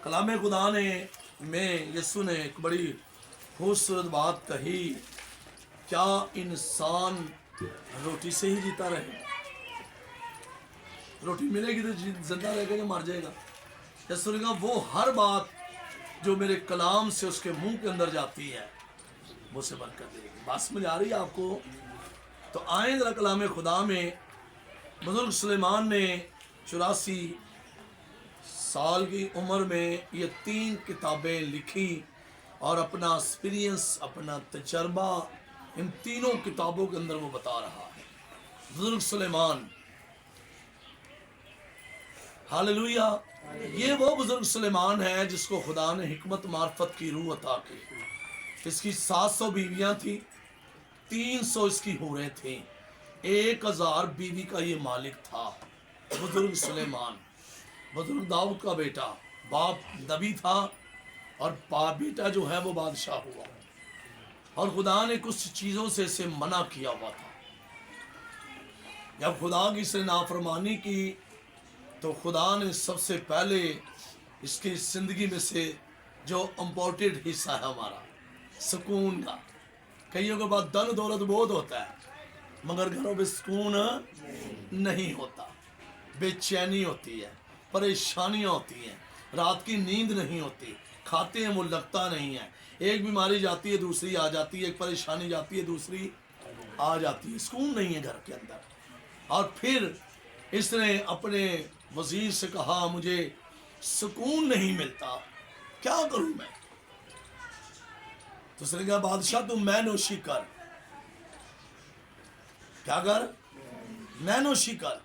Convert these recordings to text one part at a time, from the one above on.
कलाम खुदा ने में यसु ने एक बड़ी खूबसूरत बात कही, क्या इंसान रोटी से ही जीता रहे? रोटी मिलेगी तो जिंदा रहेगा या मर जाएगा? यसु ने कहा वो हर बात जो मेरे कलाम से उसके मुंह के अंदर जाती है मुझसे बरकत देगी। बात समझ आ रही है आपको? तो आए जरा कलाम खुदा में बुजुर्ग सुलेमान ने 84 साल की उम्र में ये 3 किताबें लिखी और अपना एक्सपीरियंस, अपना तजर्बा इन तीनों किताबों के अंदर वो बता रहा है। बुजुर्ग सुलेमान, हालेलुया। ये वो बुजुर्ग सुलेमान है जिसको खुदा ने हिकमत मार्फत की रूह अता की। इसकी 700 बीवियां थी, 300 इसकी हूरें थी, 1000 बीवी का ये मालिक था बुजुर्ग सुलेमान। बुजुर्ग दाऊद का बेटा, बाप नबी था और बेटा जो है वो बादशाह हुआ। और खुदा ने कुछ चीज़ों से इसे मना किया हुआ था। जब खुदा की इसने नाफरमानी की तो खुदा ने सबसे पहले इसकी ज़िंदगी में से जो इम्पोर्टेंट हिस्सा है हमारा सुकून का, कईयों के बाद धन दौलत बहुत होता है मगर घरों में सुकून नहीं होता, बेचैनी होती है, परेशानियां होती हैं, रात की नींद नहीं होती, खाते हैं वो लगता नहीं है, एक बीमारी जाती है दूसरी आ जाती है, एक परेशानी जाती है दूसरी आ जाती है, सुकून नहीं है घर के अंदर। और फिर इसने अपने वजीर से कहा मुझे सुकून नहीं मिलता, क्या करूं मैं? तो उसने कहा बादशाह तुम मैनोशी कर। क्या कर? मैनोशी कर।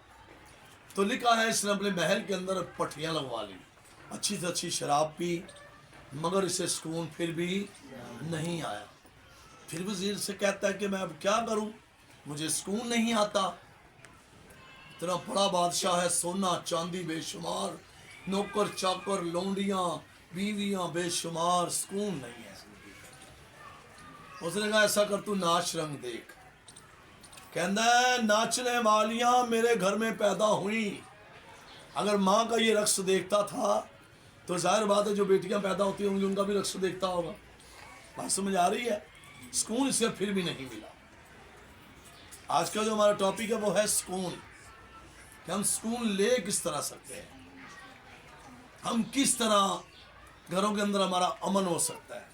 तो लिखा है इसने अपने महल के अंदर पट्टियां लगवा ली, अच्छी से अच्छी शराब पी, मगर इसे सुकून फिर भी नहीं आया। फिर वजीर से कहता है कि मैं अब क्या करूं, मुझे सुकून नहीं आता। इतना बड़ा बादशाह है, सोना चांदी बेशुमार, नौकर चाकर, लौंडियां, बीवियां बेशुमार, सुकून नहीं है। उसने कहा ऐसा कर तू नाच रंग देख। कहता है नाचने वालियां मेरे घर में पैदा हुई। अगर माँ का ये रक्स देखता था तो जाहिर बात है जो बेटियां पैदा होती होंगी उनका भी रक्स देखता होगा। बात समझ आ रही है? सुकून इसे फिर भी नहीं मिला। आज का जो हमारा टॉपिक है वो है सुकून, कि हम सुकून ले किस तरह सकते हैं, हम किस तरह घरों के अंदर हमारा अमन हो सकता है।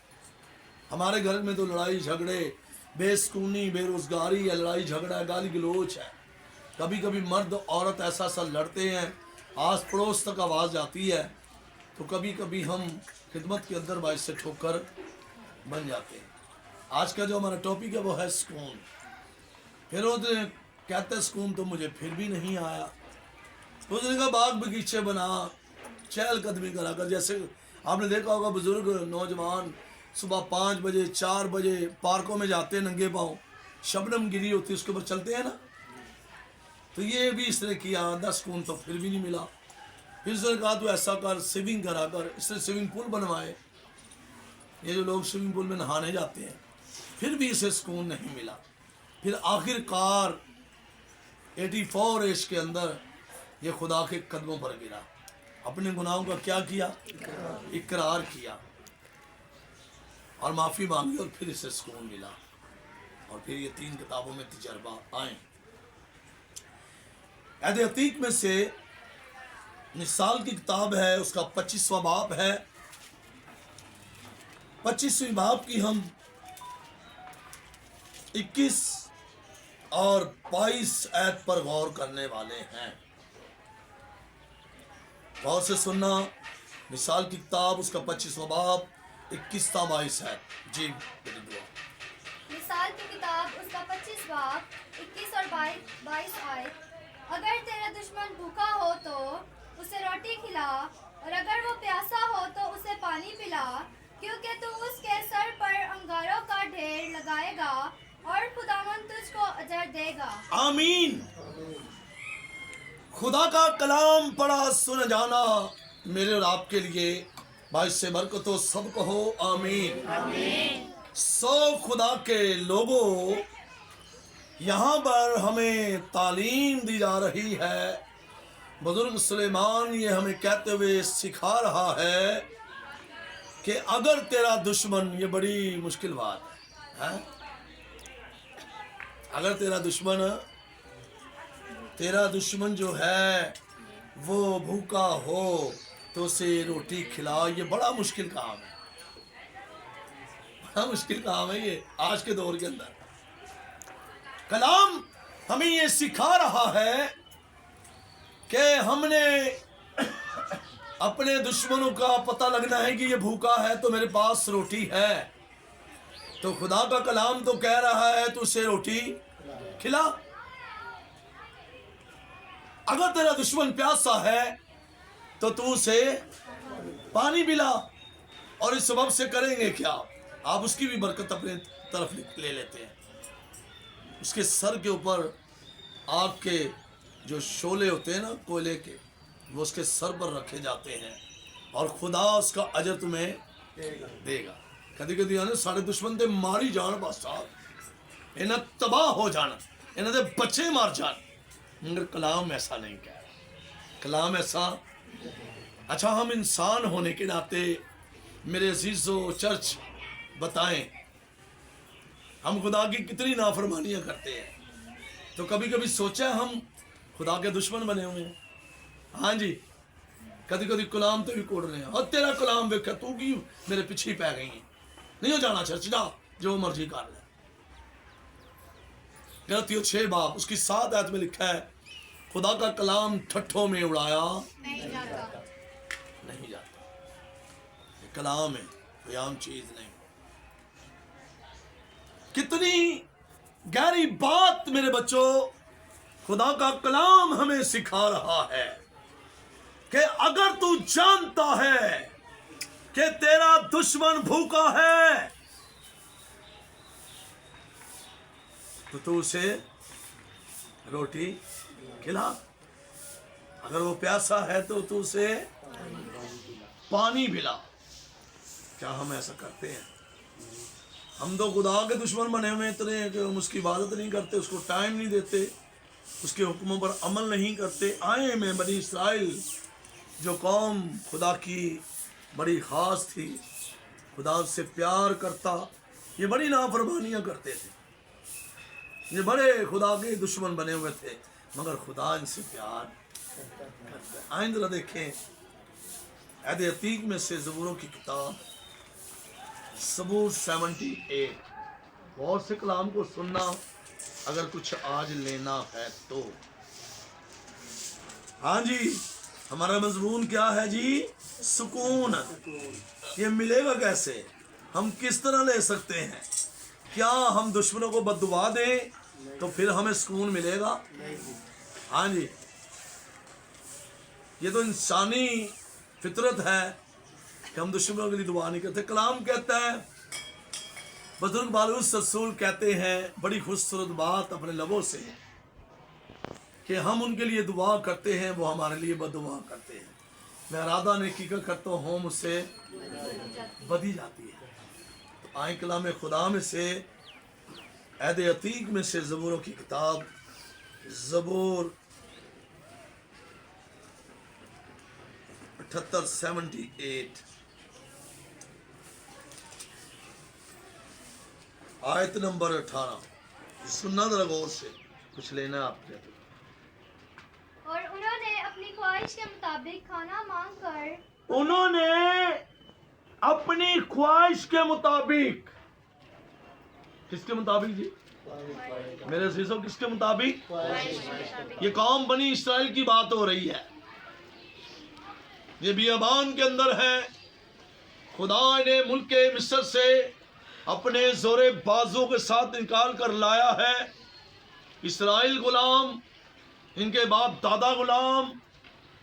हमारे घर में तो लड़ाई झगड़े, बेसुकूनी, बेरोजगारी है, लड़ाई झगड़ा है, गाली गलोच है, कभी कभी मर्द औरत ऐसा सा लड़ते हैं, आस पड़ोस तक आवाज़ जाती है, तो कभी कभी हम खिदमत के अंदर बाइस से ठोकर बन जाते हैं। आज का जो हमारा टॉपिक है वो है सुकून। फिर वो कहते सुकून तो मुझे फिर भी नहीं आया। तो उसने कहा बाग बगीचे बना, चहल कदमी करा कर। जैसे आपने देखा होगा बुजुर्ग नौजवान सुबह 5 बजे 4 बजे पार्कों में जाते हैं नंगे पाँव, शबनम गिरी होती है उसके ऊपर चलते हैं ना। तो ये भी इसने किया, 10 सुकून तो फिर भी नहीं मिला। फिर उसने कहा तो ऐसा कर स्विमिंग करा कर। इसने स्विमिंग पूल बनवाए, ये जो लोग स्विमिंग पूल में नहाने जाते हैं, फिर भी इसे सुकून नहीं मिला। फिर आखिरकार 84 एज के अंदर ये खुदा के कदमों पर गिरा, अपने गुनाहों का क्या किया? इकरार किया और माफ़ी मांगी और फिर इसे सुकून मिला। और फिर ये 3 किताबों में तजर्बा आए। अहद अतीक में से मिसाल की किताब है, उसका 25वां बाब है। 25वीं बाब की हम 21 और 22 आयत पर गौर करने वाले हैं। गौर से सुनना। मिसाल की किताब उसका 25वां बाब 21-22 है। जी मिसाल की किताब उसका 25 बाब 21 और 22 आए। अगर तेरा दुश्मन भूखा हो तो उसे रोटी खिला, और अगर वो प्यासा हो तो उसे पानी पिला, क्योंकि तू उसके सर पर अंगारों का ढेर लगाएगा और खुदावंद तुझको अजर देगा। आमीन। खुदा का कलाम पढ़ा सुन जाना मेरे और आपके लिए बाइस से बरकतों सबको हो। आमीन, आमीन। खुदा के लोगों, यहाँ पर हमें तालीम दी जा रही है बुजुर्ग सुलेमान ये हमें कहते हुए सिखा रहा है कि अगर तेरा दुश्मन, ये बड़ी मुश्किल बात है, हैं? अगर तेरा दुश्मन जो है वो भूखा हो तो उसे रोटी खिलाओ। ये बड़ा मुश्किल काम है, बड़ा मुश्किल काम है ये आज के दौर के अंदर। कलाम हमें ये सिखा रहा है कि हमने अपने दुश्मनों का पता लगना है कि ये भूखा है तो मेरे पास रोटी है। तो खुदा का कलाम तो कह रहा है तू उसे रोटी खिला। अगर तेरा दुश्मन प्यासा है तो तू उसे पानी पिला। और इस सबब से करेंगे क्या, आप उसकी भी बरकत अपने तरफ ले लेते हैं। उसके सर के ऊपर आग के जो शोले होते हैं ना कोयले के, वो उसके सर पर रखे जाते हैं और खुदा उसका अजर तुम्हें देगा। कभी कभी आने सारे दुश्मन ते मारी जान, बस साहब इन्हें तबाह हो जाना, इन्हें दे बच्चे मार जान, मगर कलाम ऐसा नहीं कह रहा। कलाम ऐसा, अच्छा हम इंसान होने के नाते मेरे अजीजों चर्च बताएं, हम खुदा की कितनी नाफरमानियां करते हैं। तो कभी कभी सोचा हम खुदा के दुश्मन बने हुए हैं। हाँ जी, कभी कभी कलाम तो भी कोड़ रहे हैं, और तेरा कलाम वेखा तू की मेरे पीछे पै गई है, नहीं हो जाना चर्च जा, जो मर्जी कर ले। गलतियों 6 बाब उसकी 7 आयत में लिखा है खुदा का कलाम ठट्ठों में उड़ाया नहीं जाता। ये कलाम है, कोई आम चीज नहीं। कितनी गहरी बात मेरे बच्चों खुदा का कलाम हमें सिखा रहा है कि अगर तू जानता है कि तेरा दुश्मन भूखा है तो तू उसे रोटी खिला। अगर वो प्यासा है तो तू उसे पानी पिला। क्या हम ऐसा करते हैं? हम तो खुदा के दुश्मन बने हुए इतने कि हम उसकी इबादत नहीं करते, उसको टाइम नहीं देते, उसके हुक्मों पर अमल नहीं करते। आए में बनी इसराइल जो कौम खुदा की बड़ी ख़ास थी, खुदा से प्यार करता, ये बड़ी नाफरमानियाँ करते थे, ये बड़े खुदा के दुश्मन बने हुए थे, मगर खुदा इनसे प्यार करता है। आइंद जरा देखें अहद अतीक में से ज़बूरों की किताब ज़बूर 78। गौर से कलाम को सुनना अगर कुछ आज लेना है तो। हाँ जी, हमारा मजमून क्या है जी? सुकून। ये मिलेगा कैसे, हम किस तरह ले सकते हैं? क्या हम दुश्मनों को बद्दुआ दें तो फिर हमें सुकून मिलेगा? हाँ जी, ये तो इंसानी फितरत है कि हम दुश्मनों के लिए दुआ नहीं करते। कलाम कहता है, बुजुर्ग बालूस रसूल कहते हैं बड़ी खूबसूरत बात अपने लबों से कि हम उनके लिए दुआ करते हैं, वो हमारे लिए बददुआ करते हैं। मैं इरादा नेकी का करता हूँ, मुझसे बदी जाती है। तो आए कलाम खुदा में से अहद अतीक में से ज़बूरों की किताब ज़बूर 78 आयत नंबर 18 सुनना जरा गौर से, कुछ लेना है आपके। और उन्होंने अपनी ख्वाहिश के मुताबिक खाना मांगकर, उन्होंने अपनी ख्वाहिश के मुताबिक, किसके मुताबिक जी मेरे अजीजों, किसके मुताबिक? ये कौम बनी इसराइल की बात हो रही है। ये बियाबान के अंदर है। खुदा ने मुल्क मिस्र से अपने जोरे बाजों के साथ निकाल कर लाया है। इसराइल गुलाम, इनके बाप दादा गुलाम,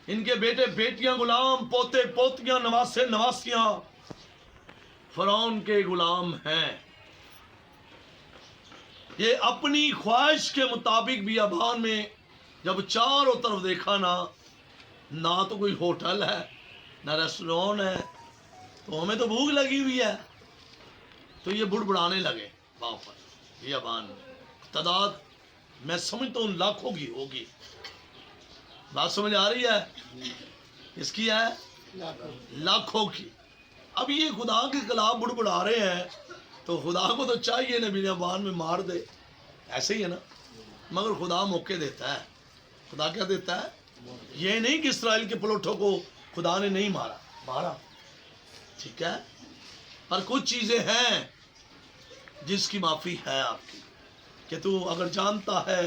इनके बेटे बेटियां गुलाम, पोते पोतियां, नवासे नवासियां फरौन के गुलाम हैं। ये अपनी ख्वाहिश के मुताबिक बियाबान में जब चारों तरफ देखा ना तो कोई होटल है ना रेस्टोरेंट है, तो हमें तो भूख लगी हुई है, तो ये बुड़बुड़ाने लगे वहां पर बियाबान में। तादाद मैं समझता हूँ लाखों की होगी। बात समझ आ रही है? इसकी है लाखों की। अब ये खुदा के खिलाफ बुड़बुड़ा रहे हैं, तो खुदा को तो चाहिए ना बियाबान में मार दे, ऐसे ही है ना। मगर खुदा मौके देता है। खुदा क्या देता है? ये नहीं कि इस्राएल के पलोठों को खुदा ने नहीं मारा, ठीक है। पर कुछ चीजें हैं जिसकी माफी है आपकी, कि तू अगर जानता है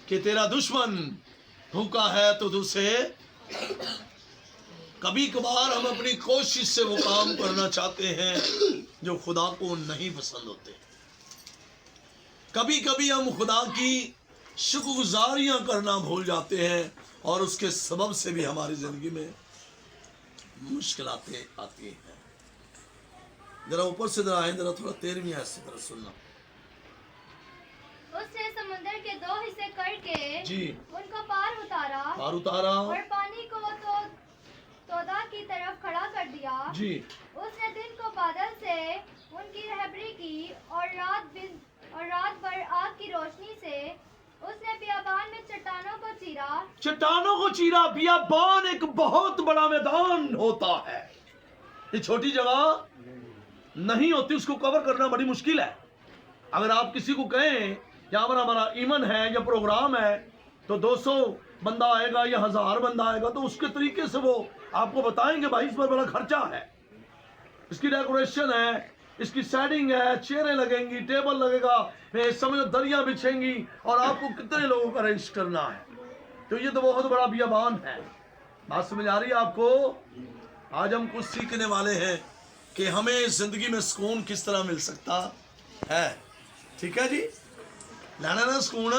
कि तेरा दुश्मन भूखा है तो तू उसे, कभी कभार हम अपनी कोशिश से वो काम करना चाहते हैं जो खुदा को नहीं पसंद होते। कभी कभी हम खुदा की शुक्रगुजारियां करना भूल जाते हैं और उसके सबब से भी हमारी जिंदगी में मुश्किलातें आती हैं। जरा ऊपर से जरा आए, जरा थोड़ा 13वीं आयत से जरा सुनना। उसने समुद्र के 2 हिस्से करके जी उनको पार उतारा और पानी को तो तोदा की तरफ खड़ा कर दिया। जी उसने दिन को बादल से उनकी रहबरी की और रात भर आग की रोशनी से उसने बियाबान में चट्टानों को चीरा। बियाबान एक बहुत बड़ा मैदान होता है, ये छोटी जगह नहीं होती, उसको कवर करना बड़ी मुश्किल है। अगर आप किसी को कहें यहाँ पर हमारा ईमन है या प्रोग्राम है तो 200 बंदा आएगा या 1000 बंदा आएगा, तो उसके तरीके से वो आपको बताएंगे भाई इस पर बड़ा खर्चा है, इसकी डेकोरेशन है, इसकी सेटिंग है, चेयरें लगेंगी, टेबल लगेगा, समझो दरिया बिछेंगी और आपको कितने लोगों का अरेंज करना है। तो ये तो बहुत बड़ा बियाबान है। बात समझ आ रही है आपको? आज हम कुछ सीखने वाले हैं कि हमें जिंदगी में सुकून किस तरह मिल सकता है। ठीक है जी, लाना ना सुकून।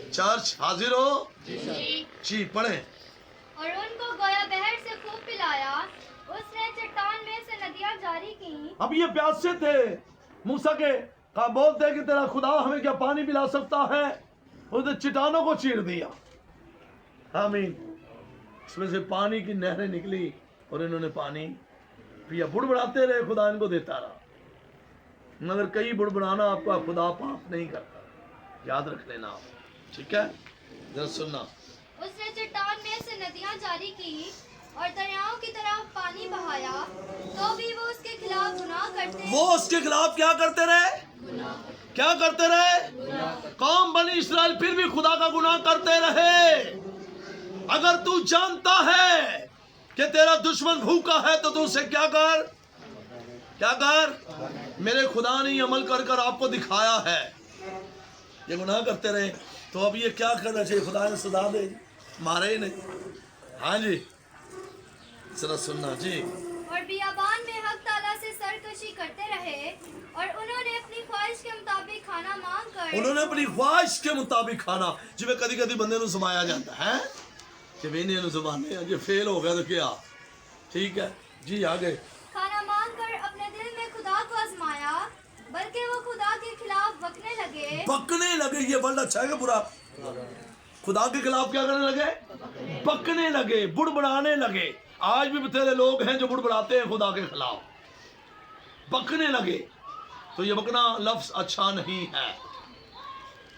चर्च हाजिर हो जी, पढ़े। और उनको गोया बहर से खूब पिलाया, उसने चट्टान में से नदियां जारी की। अब ये प्यासे थे, मूसा के कहा बोलते कि तेरा खुदा हमें क्या पानी पिला सकता है, उसने चट्टानों को चीर दिया। आमीन। इसमें से पानी की नहरें निकली और इन्होंने पानी पिया। बुड़बुड़ाते रहे, खुदा इनको देता रहा। मगर कई बुड़बुड़ाना आपका खुदा पाप नहीं करता, याद रख लेना आप, ठीक है। जरा सुनना। उसने चट्टान में से नदियां जारी की और दरियाओं की तरफ पानी बहाया, तो भी वो उसके खिलाफ गुनाह करते। वो उसके खिलाफ क्या करते रहे? क्या करते रहे? कौम बनी इसराइल फिर भी खुदा का गुनाह करते रहे। अगर तू जानता है कि तेरा दुश्मन भूखा है तो तू उसे क्या कर? मेरे खुदा ने अमल कर कर आपको दिखाया है। ये गुनाह करते रहे तो अब ये क्या करना चाहिए? खुदा ने सजा दे, मारे ही नहीं। हाँ जी, जरा सुनना जी। और बियाबान में हक ताला से सरकशी करते रहे और उन्होंने अपनी ख्वाहिश के मुताबिक खाना खाना जिਵੇਂ कदी बंदे ਨੂੰ समाया जाता है कि वेने ਨੂੰ ਜ਼ਬਾਨੇ ਜੇ फेल हो गया तो क्या, ठीक है जी। आगे खाना मांग कर अपने दिल में खुदा को आजमाया, बल्कि वो खुदा के खिलाफ बकने लगे। ये वर्ड अच्छा है कि बुरा? खुदा के खिलाफ क्या करने लगे? बकने लगे, बुड़बुड़ाने लगे। आज भी बथेरे लोग हैं जो बुड़बुड़ाते हैं खुदा के खिलाफ, बकने लगे। तो ये बकना लफ्ज अच्छा नहीं है,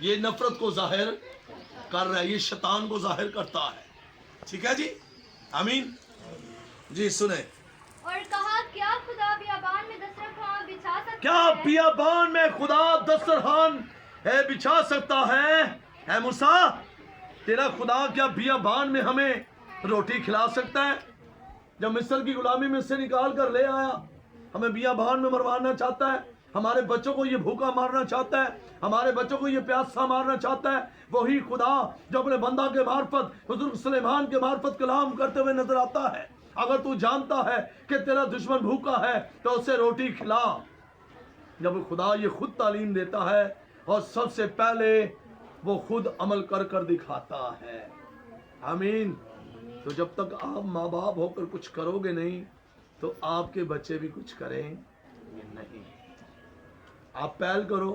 ये नफरत को जाहिर कर रहा है, ये शैतान को जाहिर करता है। ठीक है जी, आमीन जी। सुने। और कहा, क्या खुदा बियाबान में दस्तरखान बिछा सकता है? क्या बियाबान में खुदा दस्तरखान है बिछा सकता है मूसा? तेरा खुदा क्या बियाबान में हमें रोटी खिला सकता है? जब मिस्र की गुलामी में से निकाल कर ले आया, हमें बियाबान में मरवाना चाहता है, हमारे बच्चों को ये भूखा मारना चाहता है, हमारे बच्चों को ये प्यासा मारना चाहता है। वही खुदा जो अपने बंदा के मार्फत हुजूर सुलेमान के मार्फत कलाम करते हुए नजर आता है। अगर तू जानता है कि तेरा दुश्मन भूखा है तो उसे रोटी खिला। जब खुदा ये खुद तालीम देता है और सबसे पहले वो खुद अमल कर कर दिखाता है। आमीन। तो जब तक आप माँ बाप होकर कुछ करोगे नहीं तो आपके बच्चे भी कुछ करेंगे नहीं। आप पहल करो।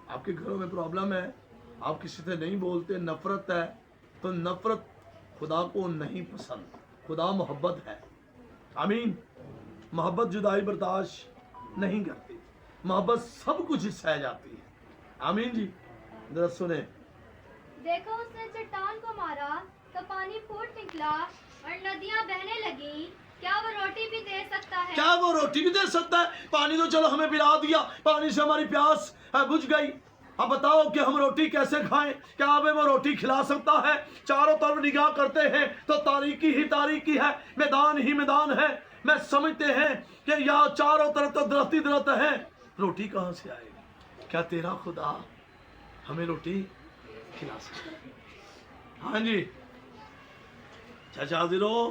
आपके घरों में प्रॉब्लम है, आप किसी से नहीं बोलते, नफरत है, तो नफरत खुदा को नहीं पसंद। खुदा मोहब्बत है। आमीन। मोहब्बत जुदाई बर्दाश्त नहीं करती, मोहब्बत सब कुछ सह जाती है। आमीन जी। जरा सुने। देखो, उसने चट्टान को मारा تو پانی پھوٹ نکلا اور ندیاں بہنے لگیں، کیا وہ روٹی بھی دے سکتا ہے؟ کیا وہ روٹی بھی دے سکتا ہے؟ پانی تو چلو ہمیں پلا دیا، پانی سے ہماری پیاس بجھ گئی، اب بتاؤ کہ ہم روٹی کیسے کھائیں؟ کیا ہمیں وہ روٹی کھلا سکتا ہے؟ چاروں طرف نگاہ کرتے ہیں تو تاریکی ہی تاریکی ہے، میدان ہی میدان ہے، میں سمجھتے ہیں کہ یہاں چاروں طرف تو درخت ہی درخت ہیں، روٹی کہاں سے آئے گی؟ کیا تیرا خدا ہمیں روٹی کھلا سکتا ہے؟ ہاں جی چاچا حاضر ہو؟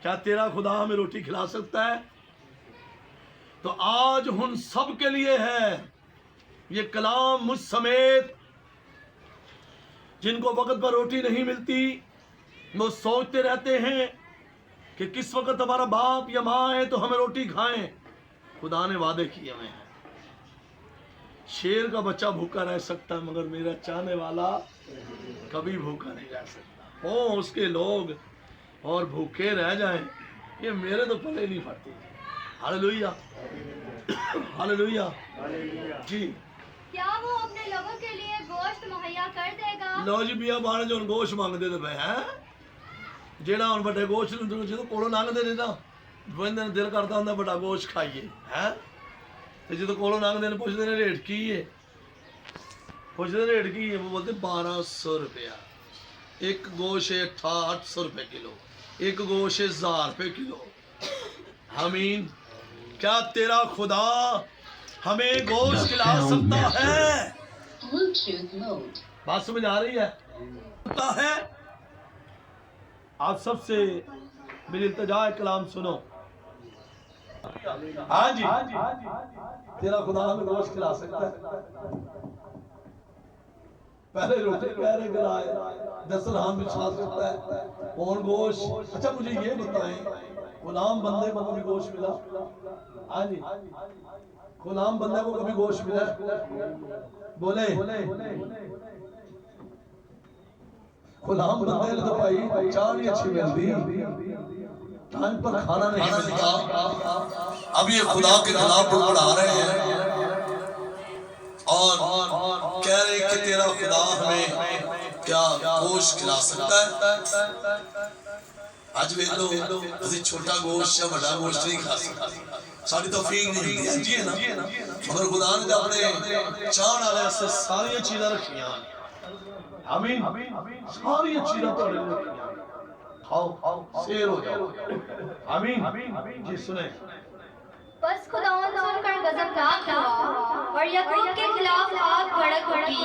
کیا تیرا خدا ہمیں روٹی کھلا سکتا ہے؟ تو آج ہن سب کے لیے ہے یہ کلام، مجھ سمیت جن کو وقت پر روٹی نہیں ملتی، وہ سوچتے رہتے ہیں کہ کس وقت ہمارا باپ یا ماں ہے تو ہمیں روٹی کھائیں۔ خدا نے وعدے کیے ہوئے ہیں، شیر کا بچہ بھوکا رہ سکتا ہے مگر میرا چاہنے والا کبھی بھوکا نہیں رہ سکتا۔ ہو اس کے لوگ اور بھوکے رہ جائیں، یہ میرے تو پلے نہیں پڑتی۔ ہاللویا ہاللویا جی۔ کیا وہ اپنے لوگوں کے لیے گوشت مہیا کر دے گا؟ لو جی بیا بانے جو گوشت مانگتے تھے پہ ہیں جیڑا ہن بڑے گوشت جدوں کولوں لنگدے نے نا بندے دا دل کردا ہوندا بڑا گوشت کھائیے ہیں، تے جدوں کولوں لنگدے نے پوچھدے نے ریٹ کی ہے، پوچھدے ریٹ کی ہے، وہ بولتے 1200 روپیہ ایک گوشت ہے، 800 روپے کلو ایک گوشت ہے، 1000 روپے کلو۔ آمین۔ کیا تیرا خدا ہمیں گوشت کھلا سکتا ہے؟ بات سمجھ آ رہی ہے؟ ہے آپ سب سے میری التجا ہے، کلام سنو۔ ہاں جی تیرا خدا ہمیں گوشت کھلا سکتا ہے؟ پہلے روٹی پہلے کھلائے، دسترخوان بچھا سکتا ہے، کون گوشت؟ اچھا مجھے یہ بتائیں، غلام بندے کو کبھی گوشت ملا؟ ہاں جی غلام بندے کو کبھی گوشت ملا؟ بولے غلام بندے نے تو بھائی چاہ نہیں اچھی ملتی، ٹائم پر کھانا نہیں ملتا۔ اب یہ خدا کے خلاف بڑھا رہے ہیں اور کہہ رہے کہ تیرا خدا ہمیں کیا گوشت کھلا سکتا ہے؟ آج ویلو اسی چھوٹا گوشت یا بڑا گوشت نہیں کھا سکتا، ساری توفیق نہیں ملتی ہے جی نا، مگر خدا نے اپنے چاہن والے سے ساری چیزیں رکھیاں۔ آمین۔ ساری چیزیں تھوڑے رکھیاں، کھاؤ سیر ہو جاؤ۔ آمین جی سنیں۔ بس خداوند سن کر غضبناک ہوا اور یعقوب کے خلاف آگ بھڑک اٹھی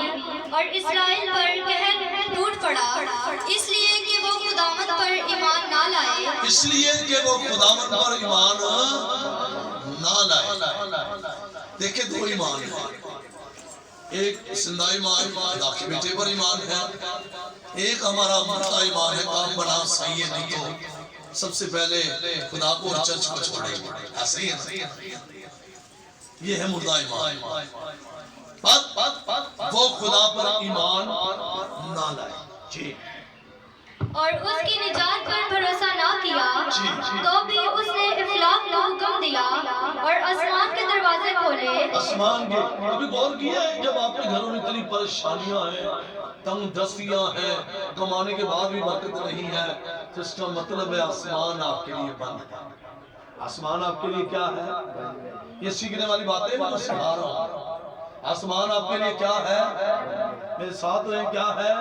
اور اسرائیل پر قہر ٹوٹ پڑا، اس لیے کہ وہ خداوند پر ایمان نہ لائے، اس لیے کہ وہ خداوند پر ایمان نہ لائے۔ دیکھیں دو ایمان ہے، ایک زندہ ایمان خدا کے بیٹے پر ایمان ہے، ایک ہمارا مردہ ایمان ہے، کام بڑا صحیح ہے نہیں تو سب سے پہلے خدا کو اور چرچ کو چھوڑے، ایسا ہی ہے۔ یہ ہے مردہ ایمان، وہ خدا پر ایمان نہ لائے جی، اور اس کی نجات پر بھروسہ نہ کیا، تو بھی اس نے افلاک کا حکم دیا اور آسمان کے دروازے کھولے۔ آسمان کے ابھی غور کیا ہے جب آپ کے گھروں میں اتنی پریشانیاں ہیں، تنگ دستیاں ہیں، کمانے کے بعد بھی برکت نہیں ہے، تو اس کا مطلب ہے آسمان آپ کے لیے بند ہے۔ آسمان آپ کے لیے کیا ہے؟ یہ سیکھنے والی باتیں میں سکھا رہا ہوں۔ آسمان آپ کے لیے کیا ہے؟ میرے ساتھ رہیں، کیا ہے؟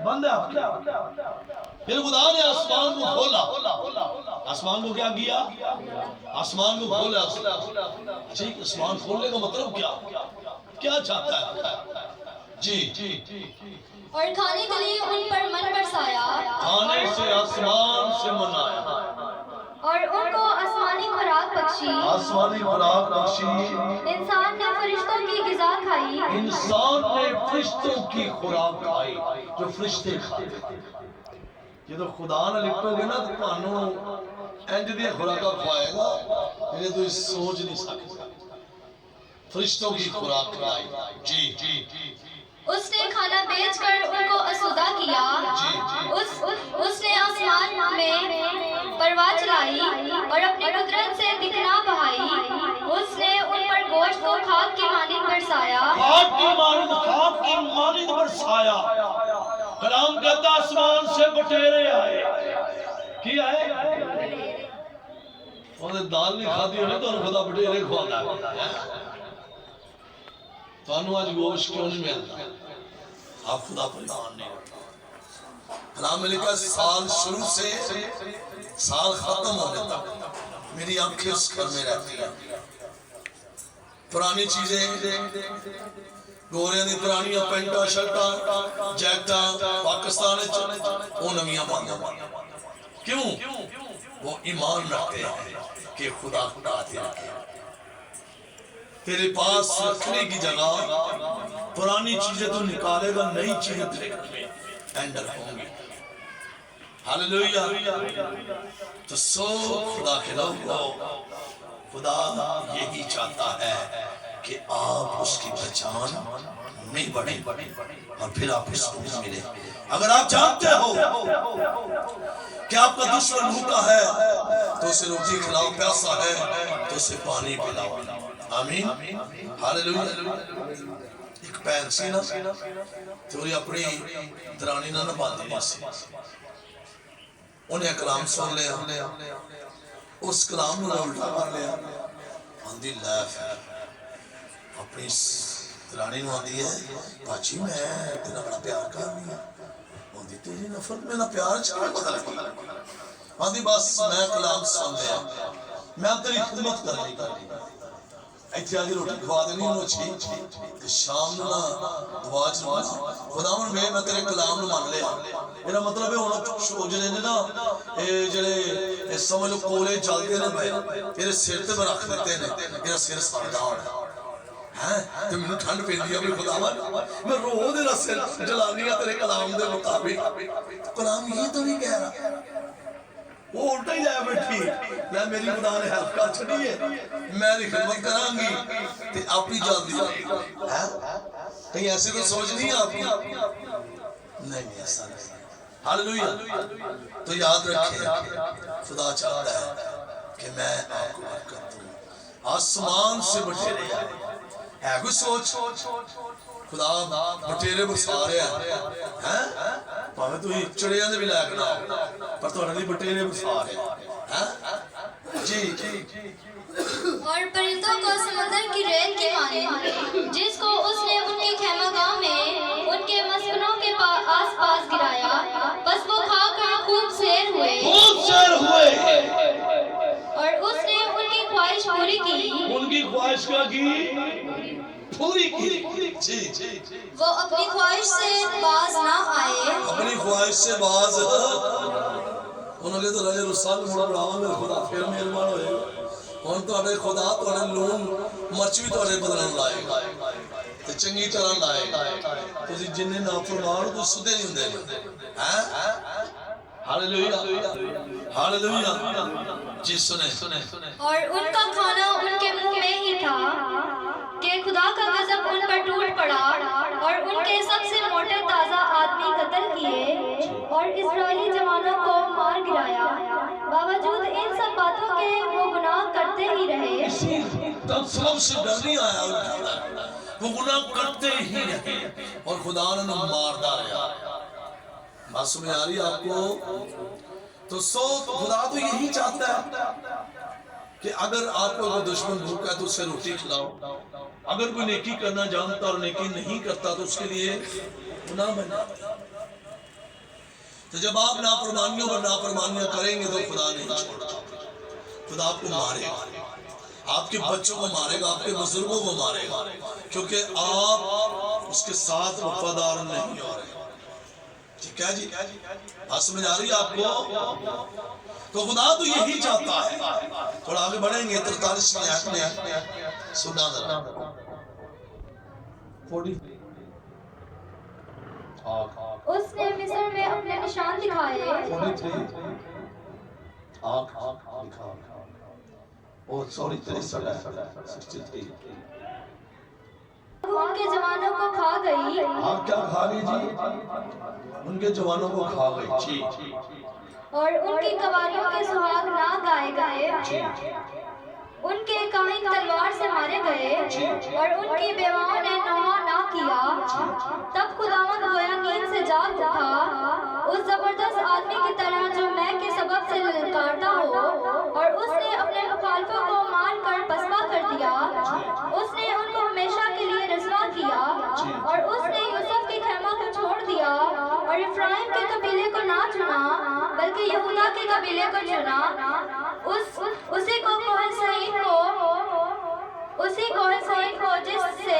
بند ہے آپ کے لیے۔ پھر خدا نے آسمان کو کھولا۔ آسمان کو کیا کیا؟ آسمان کو کھولا۔ ٹھیک، آسمان کھولنے کا مطلب کیا چاہتا ہے؟ جی اور کھانے کے لیے ان پر من برسایا، کھانے سے آسمان سے من آیا، اور ان کو آسمانی خوراک بخشی، آسمانی خوراک بخشی۔ انسان نے فرشتوں کی غذا کھائی، انسان نے فرشتوں کی خوراک کھائی جو فرشتے کھاتے تھے۔ یہ تو خدا نہ لکھو گے نا تو تانوں انج دی خوراکاں کھوائے گا یہ تو سوچ نہیں سکتے۔ فرشتوں کی خوراک کھائی جی، اس نے کھانا بیچ کر ان کو آسودہ کیا، اس نے آسمان میں پرواز چلائی اور اپنی قدرت سے دکھنا بہائی، اس نے ان پر گوشت کو خاک کی مانند برسایا، خاک کی مانند برسایا۔ کلام کہتا آسمان سے بٹیرے آئے. کی آئے؟ انہیں دال نہیں کھا دی ہونے تو انہیں خدا بٹیرے کھوانا ہے. تو انہوں آج گوشت کیوں نہیں ملتا؟ آپ خدا پر ایمان نہیں رکھتا. کلام میں لکھا سال شروع سے سال ختم ہونے تک میری آنکھیں اس گھر میں رہتی ہیں. پرانی چیزیں گوریاں دی پرانی پینٹا شرٹا جیکٹا پاکستان وہ نویاں پاندے. کیوں؟ وہ ایمان رکھتے ہیں کہ خدا خدا آتے رکھے. تیرے پاس رکھنے کی جگہ پرانی چیزیں تو نکالے گا, نئی چیزیں تیرے گھر میں اینڈر ہوں گی. ہاللیلویہ. تو سو خدا کے لوگوں, خدا یہی چاہتا ہے کہ آپ اس کی پہچان نہیں بڑھیں اور پھر آپ اس کو ملے. اگر آپ جانتے ہو کہ آپ کا دشمن بھوکا ہے تو اسے روٹی کھلاؤ, پیاسا ہے تو اسے پانی پلاؤ. آمین. ہاللیلویہ. ایک پین سی نا تھوڑی اپنی درانی نہ باندھی ایسی, انہیں کلام سن لیا, اس کلام نے الٹا کر لیا. آندھی لیف ہے اپنی درانی نو آندھی ہے باچی میں تیرا بڑا پیار کر رہی ہوں. آندھی تیری نفرت میں نہ پیار چاہے پتہ لگی. آندھی بس میں کلام سن لیا, میں تیری خدمت کرنی کر رہی ہوں. ایتھے آگے روٹی کھوا دینی انہوں اچھی کہ شام نہ دعا چلنا خدا میں تیرے کلام نو مان لیا. میرا مطلب ہے انہوں جلے نے نا جلے سمجھ لو کولے جلتے نے پہ تیرے سر تے پر رکھ دیتے ہیں, میرا سر ساردار ہے تو میں ٹھنڈ پہ دیا بھی خدا میں رو دے رہا سر جلانی ہے تیرے کلام دے مطابق. کلام یہ تو نہیں کہہ رہا, وہ الٹا ہی جائے بیٹھی میں میری خدا نے ہیلپ کر چھڑی ہے, میں دی خدمت کران گی تے آپ ہی جان دی کہیں ایسے تو سوچ نہیں آپ کی نہیں ایسا نہیں. ہاللیلویہ. تو یاد رکھیں خدا چاہتا ہے کہ میں آپ کو برکت دوں. آسمان سے بٹیرے آئے ہے کوئی سوچ خدا بٹیرے برسا رہے ہیں پاوے تو ہی چڑیاں دے بھی لائق نہ ہو پر تو انہوں نے بٹیرے برسا رہے ہیں. جی اور پرندوں کو سمندر کی ریت کی مانند جس کو اس نے ان کی خیمہ گاہ میں ان کے مسکنوں کے آس پاس گرایا, بس وہ کھا کر خوب سیر ہوئے اور اس نے ان کی خواہش پوری کی. ان کی خواہش کا کی پوری کی. وہ اپنی خواہش سے باز نہ آئے. اپنی خواہش سے باز انہوں نے تو رجے رسال موڑا بڑھاوا میرے خدا پھر مہربان ہوئے گا. ہون تو اڑے خدا تو اڑے لون مرچ بھی تو اڑے بدلن لائے گا تے چنگی طرح لائے گا. تسی جننے نافرمان تو سدے نہیں ہوندے ہیں. ہاللیلویہ ہاللیلویہ. جی سنیں اور ان کا کھانا ان کے منہ میں ہی تھا کہ خدا کا غضب ان پر ٹوٹ پڑا اور ان کے سب سے موٹے تازہ آدمی قتل کیے اور اسرائیلی جوانوں کو مار گرایا. باوجود ان سب باتوں کے وہ گناہ کرتے ہی رہے. تب سب سے ڈر نہیں آیا وہ گناہ کرتے ہی رہے اور خدا نے مار ڈالا. بات سمجھ آ رہی آپ کو؟ تو خدا تو یہی چاہتا ہے کہ اگر آپ کو کوئی دشمن بھوکا ہے تو اسے روٹی کھلاؤ. اگر کوئی نیکی کرنا جانتا اور نیکی نہیں کرتا تو اس کے لیے گناہ بنا. تو جب آپ نافرمانیوں پر نافرمانیاں کریں گے تو خدا نہیں چھوڑتا. خدا آپ کو مارے گا, آپ کے بچوں کو مارے گا, آپ کے بزرگوں کو مارے گا, کیونکہ آپ اس کے ساتھ وفادار نہیں ہو رہے. ٹھیک ہے جی, بات سمجھ آ رہی ہے آپ کو؟ تو خدا تو یہی چاہتا ہے. تھوڑا آگے بڑھیں گے 43 آیت میں سنا ذرا. اس نے مصر میں اپنے نشان دکھائے. ان کے جوانوں کو کھا گئی. آپ کیا کھا گئی جی؟ ان کے جوانوں کو کھا گئی. جی اور ان کی قواریوں کے سہاگ نہ گائے گئے. ان کے کاہن تلوار سے مارے گئے اور ان کی بیواؤں نے نوحہ نہ کیا۔ تب خداوند گویا نیند سے جاگ اٹھا، اس زبردست آدمی کی طرح جو میں کے سبب سے للکارتا ہو، اور اس نے اپنے مخالفوں کو مار کر پسپا کر دیا۔ اس نے ان کو ہمیشہ کے لیے رسوا کیا، اور اس نے یوسف کے خیمہ کو چھوڑ دیا اور افرائیم کے قبیلے کو نہ چنا بلکہ یہودا کے قبیلے کو چنا۔ اسی کو کوہ سعید کو جس سے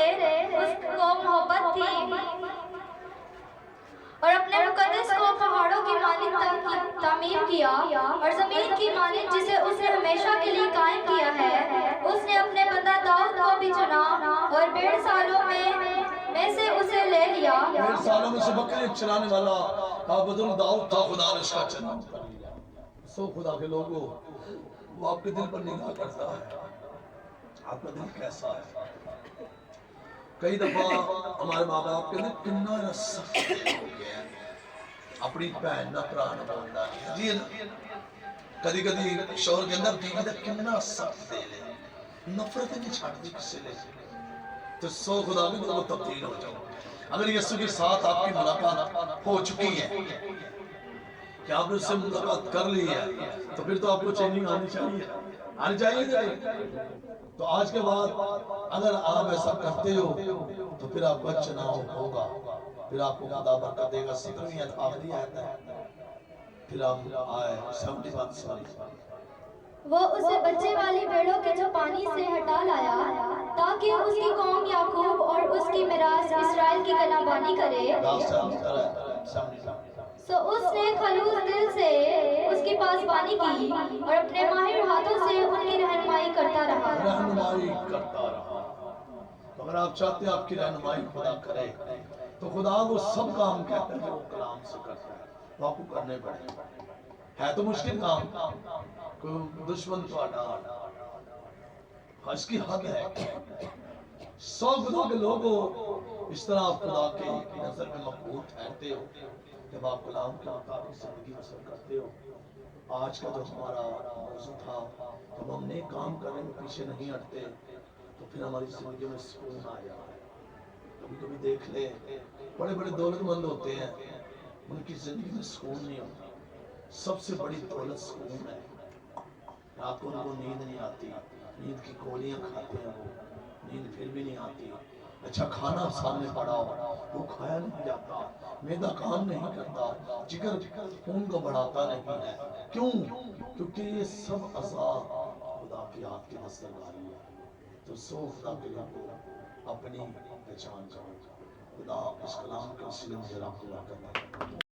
اس کو محبت تھی، اور اپنے مقدس کو پہاڑوں کی مانند تعمیر کیا، اور زمین کی مانند جسے اس نے ہمیشہ کے لیے قائم کیا ہے۔ اس نے اپنے بندہ داؤد کو بھی چنا اور 1.5 سالوں میں سے اسے لے لیا۔ 1.5 سالوں میں سے بکرے چلانے والا عبد داؤد تھا، خدا نے اس کا چنا کر لیا۔ سو خدا کے لوگوں، وہ آپ کے دل پر نگاہ کرتا ہے، آپ کا دل کیسا ہے۔ کئی دفعہ ہمارے ماں باپ کے دل کننا سخت ہو گیا ہے، اپنی بہن نہ پرا نہ باندا ہے جی نا۔ کدی کدی شوہر کے اندر بیوی دا کننا سخت دل ہے، نفرت نہیں چھاڑتی کسی لے، تو سو خدا کے لوگوں تبدیل ہو جاؤ۔ اگر یسوع کے ساتھ آپ کی ملاقات ہو چکی ہے کہ آپ نے اس سے ملاقات کر لی ہے، تو پھر تو آپ کو چینجنگ آنی چاہیے۔ تو آج کے بعد اگر آپ ایسا کرتے ہو تو پھر آپ کا چناؤ ہوگا، پھر آپ کو خدا برکت دے گا۔ 17ویں آخری آیت ہے، پھر ہم آئے 71 سال۔ وہ اسے بچے والی بھیڑوں کے پانی سے ہٹا لایا تاکہ اس کی قوم یعقوب اور اس کی میراث اسرائیل کی گناہبانی کرے۔ سو اس نے خلوص دل سے اس کی پاسبانی کی اور اپنے ماہر ہاتھوں سے ان کی رہنمائی کرتا رہا۔ اگر آپ چاہتے ہیں آپ کی رہنمائی خدا کرے تو خدا وہ سب کام کہتا ہے جو وہ کلام سے کرتا ہے، وہ آپ کو کرنے پڑے۔ ہے تو مشکل کام، کوئی دشمن تو اس کی حد ہے۔ 100 خدا کے لوگوں، اس طرح آپ خدا کے نظر میں مقبول ٹھہرتے ہو جب آپ کلام کے مطابق زندگی بسر کرتے ہو۔ آج کا جو ہمارا موضوع تھا، جب ہم نیک کام کرنے میں پیچھے نہیں ہٹتے تو پھر ہماری زندگی میں سکون آ جاتا ہے۔ کبھی کبھی دیکھ لے، بڑے بڑے دولت مند ہوتے ہیں، ان کی زندگی میں سکون نہیں ہوتا۔ سب سے بڑی دولت سکون ہے۔ رات کو ان کو نیند نہیں آتی، نیند کی گولیاں کھاتے ہیں، وہ نیند پھر بھی نہیں آتی۔ اچھا کھانا سامنے پڑا ہو، وہ کھایا نہیں جاتا، معدہ کام نہیں کرتا، جگر خون کو بڑھاتا نہیں ہے۔ کیوں؟ کیونکہ یہ سب عذاب خدا کی ہاتھ کی دسترکاری ہے۔ تو سو خدا کے لوگوں اپنی پہچان کرو۔ خدا اس کلام کے وسیلے میں ذرا پورا کرنا۔